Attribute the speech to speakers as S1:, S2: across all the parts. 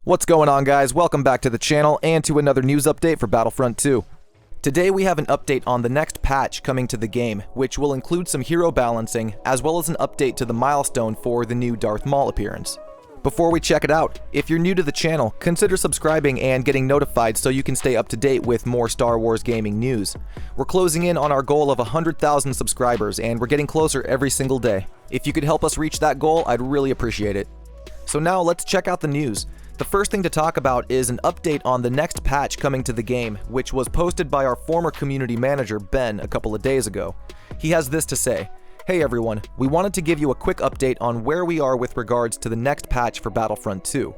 S1: What's going on, guys? Welcome back to the channel and to another news update for Battlefront 2. Today we have an update on the next patch coming to the game, which will include some hero balancing, as well as an update to the milestone for the new Darth Maul appearance. Before we check it out, if you're new to the channel, consider subscribing and getting notified so you can stay up to date with more Star Wars gaming news. We're closing in on our goal of 100,000 subscribers, and we're getting closer every single day. If you could help us reach that goal, I'd really appreciate it. So now let's check out the news. The first thing to talk about is an update on the next patch coming to the game, which was posted by our former community manager, Ben, a couple of days ago. He has this to say: "Hey everyone, we wanted to give you a quick update on where we are with regards to the next patch for Battlefront 2.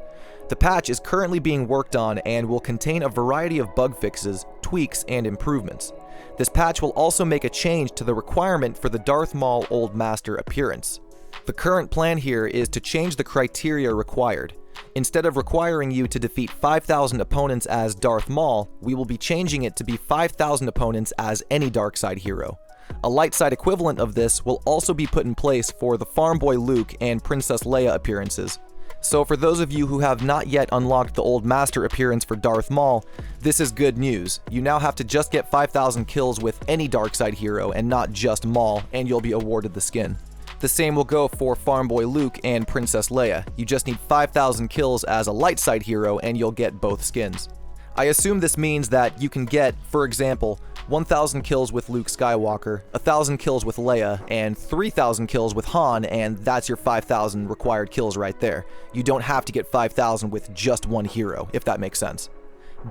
S1: The patch is currently being worked on and will contain a variety of bug fixes, tweaks, and improvements. This patch will also make a change to the requirement for the Darth Maul Old Master appearance. The current plan here is to change the criteria required. Instead of requiring you to defeat 5,000 opponents as Darth Maul, we will be changing it to be 5,000 opponents as any dark side hero. A light side equivalent of this will also be put in place for the Farm Boy Luke and Princess Leia appearances. So for those of you who have not yet unlocked the Old Master appearance for Darth Maul, this is good news. You now have to just get 5,000 kills with any dark side hero and not just Maul, and you'll be awarded the skin. The same will go for Farm Boy Luke and Princess Leia. You just need 5,000 kills as a light side hero and you'll get both skins. I assume this means that you can get, for example, 1,000 kills with Luke Skywalker, 1,000 kills with Leia, and 3,000 kills with Han, and that's your 5,000 required kills right there. You don't have to get 5,000 with just one hero, if that makes sense."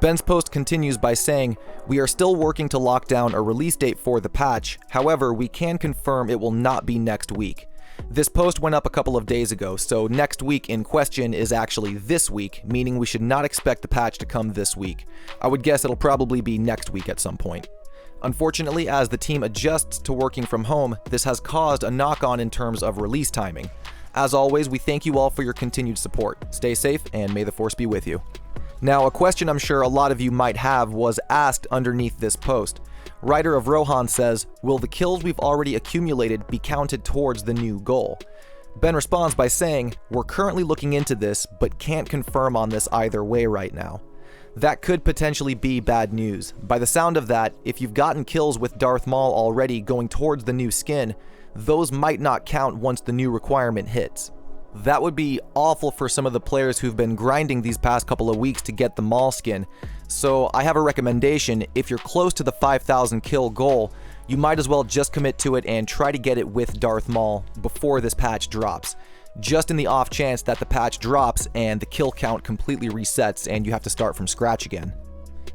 S1: Ben's post continues by saying, "We are still working to lock down a release date for the patch, however, we can confirm it will not be next week." This post went up a couple of days ago, so next week in question is actually this week, meaning we should not expect the patch to come this week. I would guess it'll probably be next week at some point. Unfortunately, as the team adjusts to working from home, this has caused a knock-on in terms of release timing. As always, we thank you all for your continued support. Stay safe, and may the Force be with you. Now, a question I'm sure a lot of you might have was asked underneath this post. Writer of Rohan says, "Will the kills we've already accumulated be counted towards the new goal?" Ben responds by saying, "We're currently looking into this, but can't confirm on this either way right now." That could potentially be bad news. By the sound of that, if you've gotten kills with Darth Maul already going towards the new skin, those might not count once the new requirement hits. That would be awful for some of the players who've been grinding these past couple of weeks to get the Maul skin. So I have a recommendation: if you're close to the 5,000 kill goal, you might as well just commit to it and try to get it with Darth Maul before this patch drops. Just in the off chance that the patch drops and the kill count completely resets and you have to start from scratch again.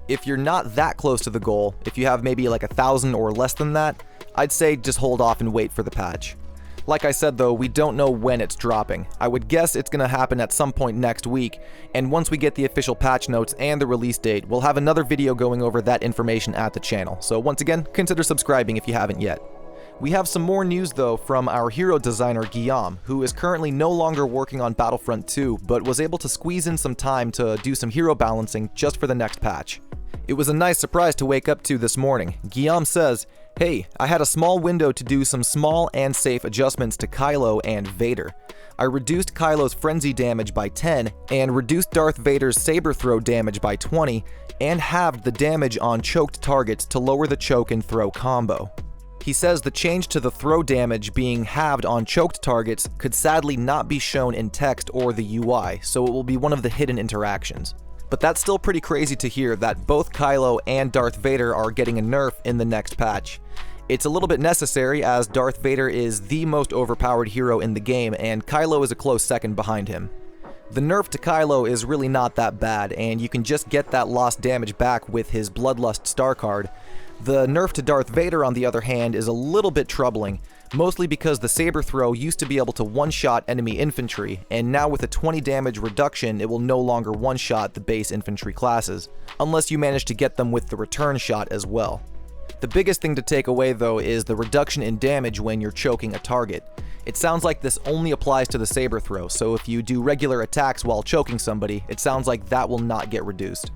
S1: If you're not that close to the goal, if you have maybe like 1,000 or less than that, I'd say just hold off and wait for the patch. Like I said though, we don't know when it's dropping. I would guess it's going to happen at some point next week, and once we get the official patch notes and the release date, we'll have another video going over that information at the channel. So once again, consider subscribing if you haven't yet. We have some more news though from our hero designer Guillaume, who is currently no longer working on Battlefront 2, but was able to squeeze in some time to do some hero balancing just for the next patch. It was a nice surprise to wake up to this morning. Guillaume says, "Hey, I had a small window to do some small and safe adjustments to Kylo and Vader. I reduced Kylo's frenzy damage by 10, and reduced Darth Vader's saber throw damage by 20, and halved the damage on choked targets to lower the choke and throw combo." He says the change to the throw damage being halved on choked targets could sadly not be shown in text or the UI, so it will be one of the hidden interactions. But that's still pretty crazy to hear that both Kylo and Darth Vader are getting a nerf in the next patch. It's a little bit necessary, as Darth Vader is the most overpowered hero in the game, and Kylo is a close second behind him. The nerf to Kylo is really not that bad, and you can just get that lost damage back with his Bloodlust star card. The nerf to Darth Vader, on the other hand, is a little bit troubling, mostly because the saber throw used to be able to one-shot enemy infantry, and now with a 20 damage reduction, it will no longer one-shot the base infantry classes, unless you manage to get them with the return shot as well. The biggest thing to take away though is the reduction in damage when you're choking a target. It sounds like this only applies to the saber throw, so if you do regular attacks while choking somebody, it sounds like that will not get reduced.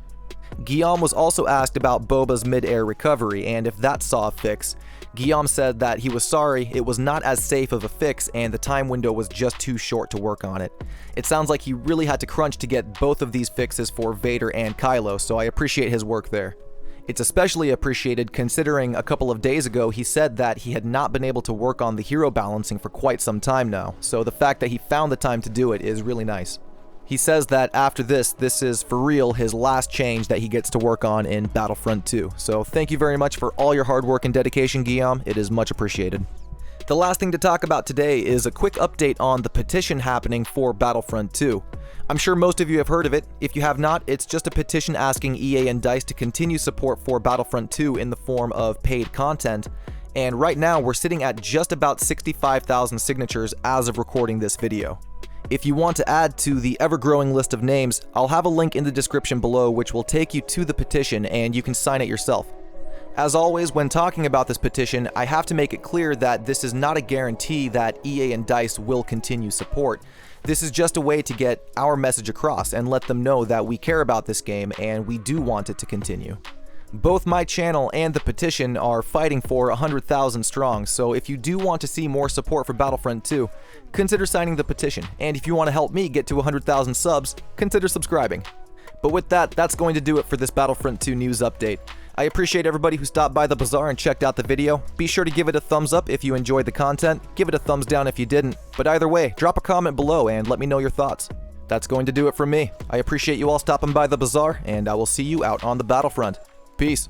S1: Guillaume was also asked about Bobas' Midair recovery and if that saw a fix. Guillaume said that he was sorry, it was not as safe of a fix and the time window was just too short to work on it. It sounds like he really had to crunch to get both of these fixes for Vader and Kylo, so I appreciate his work there. It's especially appreciated considering a couple of days ago he said that he had not been able to work on the hero balancing for quite some time now, so the fact that he found the time to do it is really nice. He says that after this is for real his last change that he gets to work on in Battlefront 2. So thank you very much for all your hard work and dedication, Guillaume. It is much appreciated. The last thing to talk about today is a quick update on the petition happening for Battlefront 2. I'm sure most of you have heard of it. If you have not, it's just a petition asking EA and DICE to continue support for Battlefront 2 in the form of paid content. And right now we're sitting at just about 65,000 signatures as of recording this video. If you want to add to the ever-growing list of names, I'll have a link in the description below which will take you to the petition and you can sign it yourself. As always, when talking about this petition, I have to make it clear that this is not a guarantee that EA and DICE will continue support. This is just a way to get our message across and let them know that we care about this game and we do want it to continue. Both my channel and the petition are fighting for 100,000 strong, so if you do want to see more support for Battlefront 2, consider signing the petition, and if you want to help me get to 100,000 subs, consider subscribing. But with that, that's going to do it for this Battlefront 2 news update. I appreciate everybody who stopped by the bazaar and checked out the video. Be sure to give it a thumbs up if you enjoyed the content, give it a thumbs down if you didn't, but either way, drop a comment below and let me know your thoughts. That's going to do it from me. I appreciate you all stopping by the bazaar, and I will see you out on the battlefront. Peace.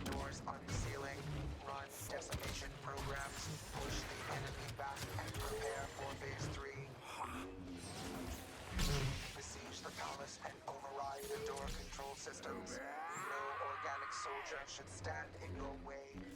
S2: Doors unsealing, run decimation programs, push the enemy back and prepare for phase 3. Besiege the palace and override the door control systems. No organic soldier should stand in your way.